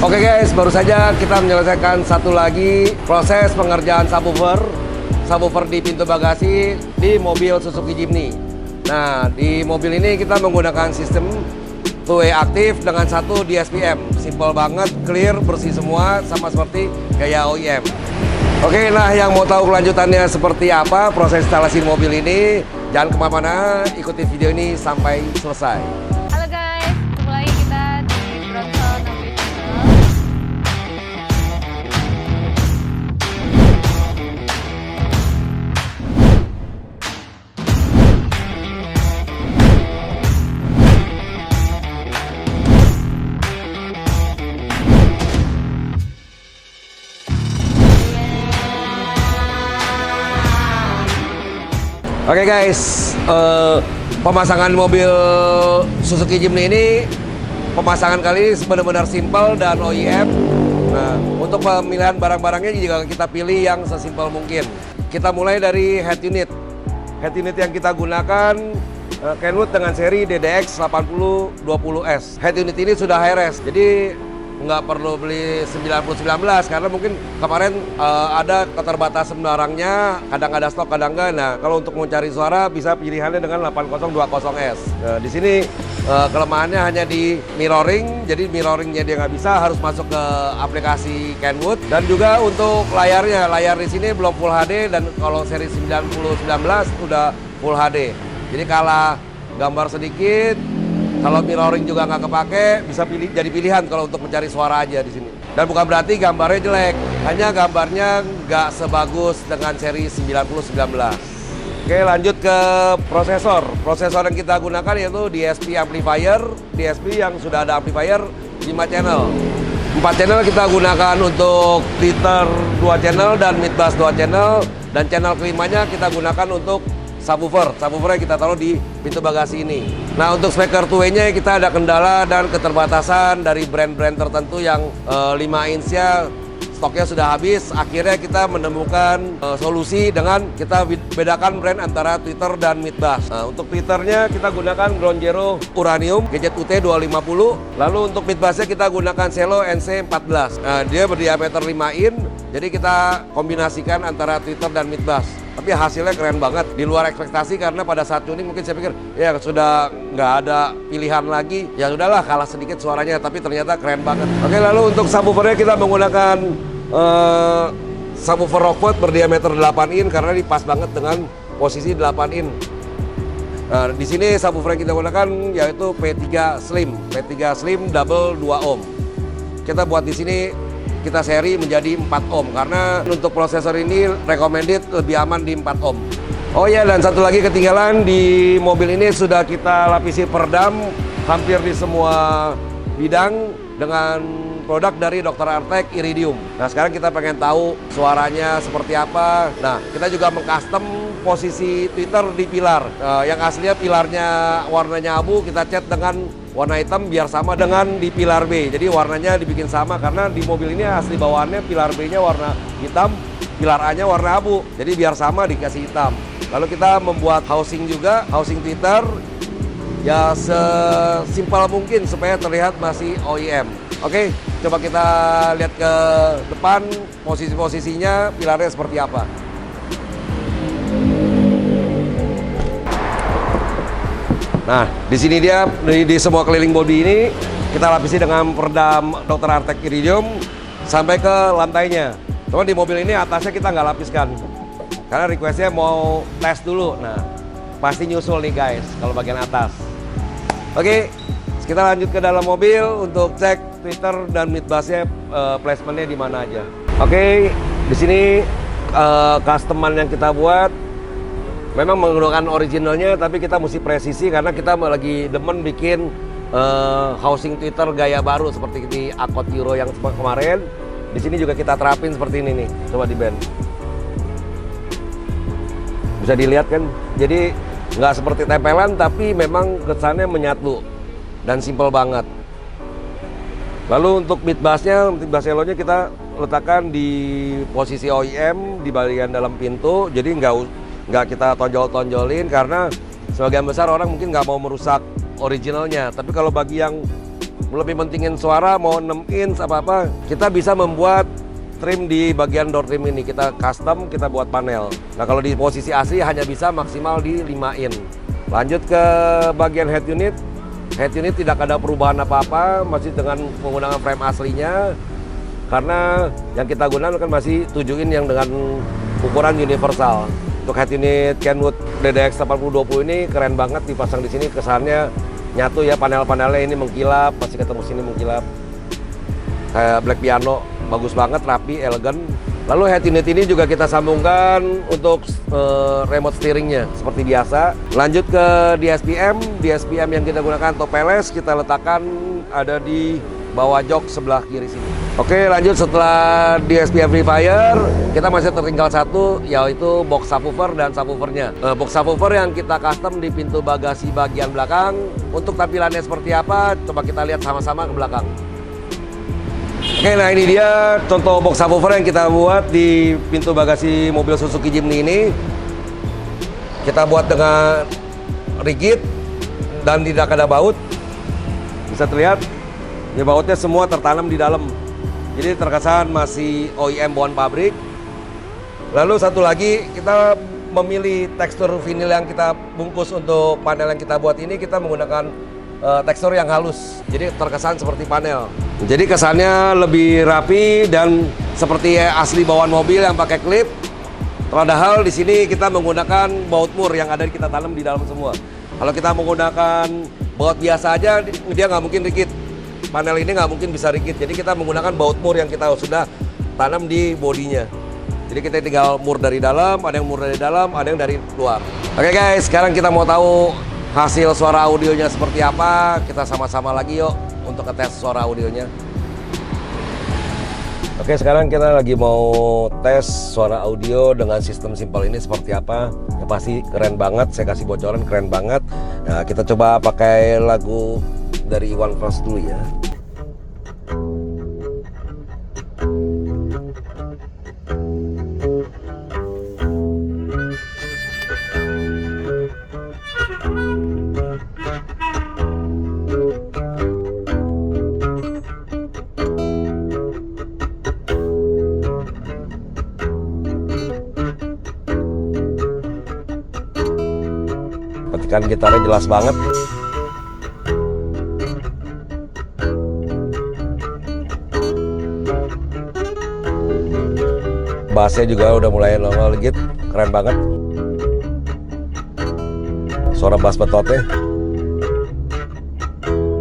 Oke guys, baru saja kita menyelesaikan satu lagi proses pengerjaan subwoofer di pintu bagasi di mobil Suzuki Jimny. Nah, di mobil ini kita menggunakan sistem two-way aktif dengan satu DSPM. Simple banget, clear, bersih semua, sama seperti gaya OEM. Oke, nah yang mau tahu kelanjutannya seperti apa proses instalasi mobil ini, jangan kemana-mana, ikuti video ini sampai selesai. Halo guys, ketemu lagi kita di Bronsol Mobil Channel. Oke guys, pemasangan mobil Suzuki Jimny ini pemasangan kali ini benar-benar simpel dan OEM. Nah, untuk pemilihan barang-barangnya juga kita pilih yang sesimpel mungkin. Kita mulai dari head unit. Head unit yang kita gunakan Kenwood dengan seri DDX 8020S. Head unit ini sudah high-res, jadi nggak perlu beli 90-19 karena mungkin kemarin ada keterbatasan barangnya, kadang ada stok kadang enggak. Nah, kalau untuk mencari suara bisa pilihannya dengan 8020S. Nah, di sini kelemahannya hanya di mirroring, jadi mirroringnya dia nggak bisa, harus masuk ke aplikasi Kenwood. Dan juga untuk layarnya, layar di sini belum Full HD, dan kalau seri 90-19 udah Full HD. Jadi kalah gambar sedikit. Kalau mirroring juga nggak kepake, bisa jadi pilihan kalau untuk mencari suara aja di sini. Dan bukan berarti gambarnya jelek, hanya gambarnya nggak sebagus dengan seri 90-19. Oke, lanjut ke prosesor. Prosesor yang kita gunakan yaitu DSP amplifier, DSP yang sudah ada amplifier 5 channel. 4 channel kita gunakan untuk tweeter 2 channel dan mid bass 2 channel, dan channel kelimanya kita gunakan untuk subwoofer yang kita taruh di pintu bagasi ini. Nah, untuk speaker two-way-nya kita ada kendala dan keterbatasan dari brand-brand tertentu yang 5 inch-nya stoknya sudah habis. Akhirnya kita menemukan solusi dengan kita bedakan brand antara tweeter dan mid bass. Nah, untuk tweeternya kita gunakan Ground Zero Uranium Gadget UT 250. Lalu untuk mid bass-nya kita gunakan Cello NC14. Nah, dia berdiameter 5 in, jadi kita kombinasikan antara tweeter dan mid bass. Tapi hasilnya keren banget, di luar ekspektasi, karena pada saat tuning mungkin saya pikir ya sudah nggak ada pilihan lagi, ya sudahlah kalah sedikit suaranya, tapi ternyata keren banget. Oke, lalu untuk subwoofernya kita menggunakan subwoofer Rockwood berdiameter 8 in karena dipas banget dengan posisi 8 in. Nah, di sini subwoofer yang kita gunakan yaitu P3 Slim double 2 ohm. Kita buat di sini, kita seri menjadi 4 ohm karena untuk prosesor ini recommended lebih aman di 4 ohm. Oh ya, dan satu lagi ketinggalan, di mobil ini sudah kita lapisi peredam hampir di semua bidang dengan produk dari Dr. Artek Iridium. Nah, sekarang kita pengen tahu suaranya seperti apa. Nah, kita juga mengcustom posisi tweeter di pilar. Yang aslinya pilarnya warnanya abu, kita cat dengan warna hitam biar sama dengan di pilar B. Jadi warnanya dibikin sama karena di mobil ini asli bawaannya pilar B-nya warna hitam, pilar A-nya warna abu. Jadi biar sama dikasih hitam. Lalu kita membuat housing juga, housing tweeter ya sesimpel mungkin supaya terlihat masih OEM. Oke, coba kita lihat ke depan posisi-posisinya, pilarnya seperti apa. Nah, di sini dia di semua keliling bodi ini kita lapisi dengan peredam Dr. Artek Iridium sampai ke lantainya. Cuma di mobil ini atasnya kita nggak lapiskan karena requestnya mau tes dulu. Nah, pasti nyusul nih guys kalau bagian atas. Oke, kita lanjut ke dalam mobil untuk cek tweeter dan mid bassnya placementnya di mana aja. Oke, di sini customan yang kita buat memang menggunakan originalnya, tapi kita mesti presisi karena kita lagi demen bikin housing tweeter gaya baru seperti di Accord Euro yang kemarin. Di sini juga kita terapin seperti ini nih. Coba di band. Bisa dilihat kan? Jadi nggak seperti tempelan, tapi memang kesannya menyatu dan simple banget. Lalu untuk mid bassnya, mid bass elonya kita letakkan di posisi OEM di bagian dalam pintu, jadi nggak kita tonjol-tonjolin karena sebagian besar orang mungkin nggak mau merusak originalnya. Tapi kalau bagi yang lebih pentingin suara, mau 6 inch apa-apa, kita bisa membuat trim di bagian door trim ini. Kita custom, kita buat panel. Nah kalau di posisi asli hanya bisa maksimal di 5 inch. Lanjut ke bagian head unit. Head unit tidak ada perubahan apa-apa, masih dengan menggunakan frame aslinya. Karena yang kita gunakan kan masih 7 inch yang dengan ukuran universal. Untuk head unit Kenwood DDX 8020 ini keren banget dipasang di sini, kesannya nyatu ya, panel-panelnya ini mengkilap, pasti ketemu sini mengkilap. Kayak black piano, bagus banget, rapi, elegan. Lalu head unit ini juga kita sambungkan untuk remote steeringnya seperti biasa. Lanjut ke DSPM. DSPM yang kita gunakan Topeles kita letakkan ada di bawah jok sebelah kiri sini. Oke, lanjut setelah DSP amplifier, kita masih tertinggal satu, yaitu box subwoofer dan subwoofernya. Box subwoofer yang kita custom di pintu bagasi bagian belakang. Untuk tampilannya seperti apa, coba kita lihat sama-sama ke belakang. Oke, nah ini dia contoh box subwoofer yang kita buat di pintu bagasi mobil Suzuki Jimny ini. Kita buat dengan rigid dan tidak ada baut. Bisa terlihat, ya bautnya semua tertanam di dalam. Jadi terkesan masih OEM bawaan pabrik. Lalu satu lagi, kita memilih tekstur vinil yang kita bungkus untuk panel yang kita buat ini. Kita menggunakan tekstur yang halus, jadi terkesan seperti panel. Jadi kesannya lebih rapi dan seperti asli bawaan mobil yang pakai klip. Padahal di sini kita menggunakan baut mur yang ada kita tanam di dalam semua. Kalau kita menggunakan baut biasa aja, dia nggak mungkin rigid. Panel ini nggak mungkin bisa rigid, jadi kita menggunakan baut mur yang kita sudah tanam di bodinya. Jadi kita tinggal mur dari dalam, ada yang mur dari dalam, ada yang dari luar. Oke guys, sekarang kita mau tahu hasil suara audionya seperti apa. Kita sama-sama lagi yuk untuk ngetes suara audionya. Oke, sekarang kita lagi mau tes suara audio dengan sistem simpel ini seperti apa. Ya pasti keren banget, saya kasih bocoran keren banget. Nah, kita coba pakai lagu dari Iwan Fals dulu ya. Petikan gitarnya jelas banget. Bassnya juga udah mulai nongol legit, keren banget. Suara bass betotnya.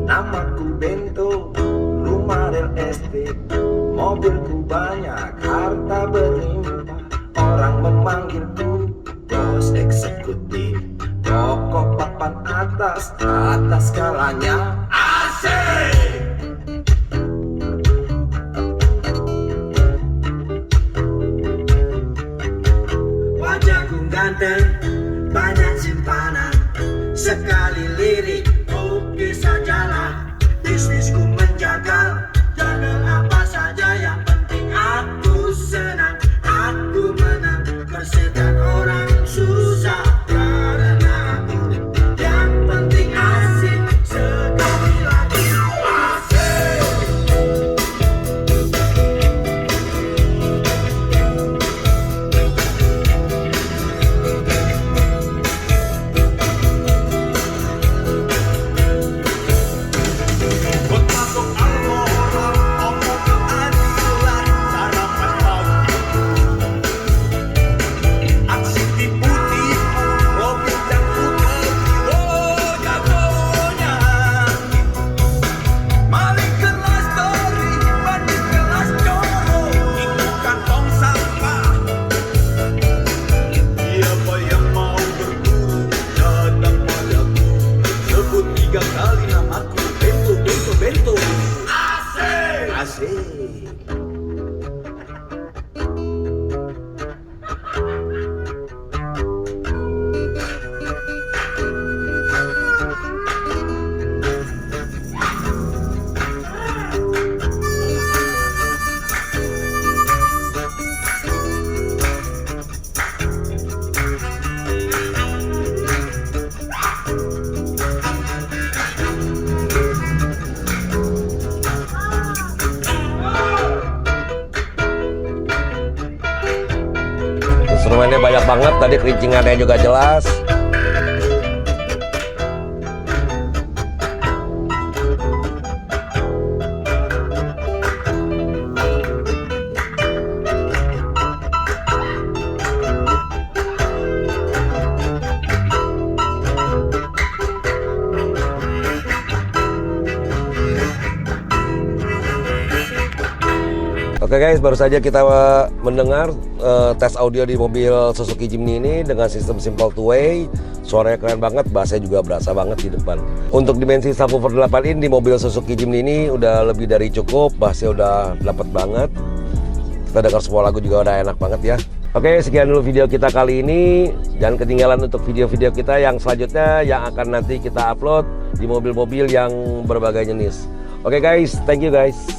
Namaku Bento, rumah real estate, mobilku banyak, harta berlimpah. Orang memanggilku bos eksekutif, pokok papan atas, atas skalanya asik. Wajahku ganteng, banyak simpanan, sekali lirik, oke sajalah. Bisnisku menjaga, jagal apa saja, yang penting aku senang, aku menang. Persetan orang susah, karena aku yang penting asik, sekali lagi asik. Semennya banyak banget, tadi kerincingannya juga jelas. Oke guys, baru saja kita mendengar tes audio di mobil Suzuki Jimny ini dengan sistem simple two-way. Suaranya keren banget, bassnya juga berasa banget di depan. Untuk dimensi subwoofer 8 in di mobil Suzuki Jimny ini udah lebih dari cukup, bassnya udah dapet banget. Kita dengar semua lagu juga udah enak banget ya. Oke, sekian dulu video kita kali ini. Jangan ketinggalan untuk video-video kita yang selanjutnya yang akan nanti kita upload di mobil-mobil yang berbagai jenis. Oke guys, thank you guys.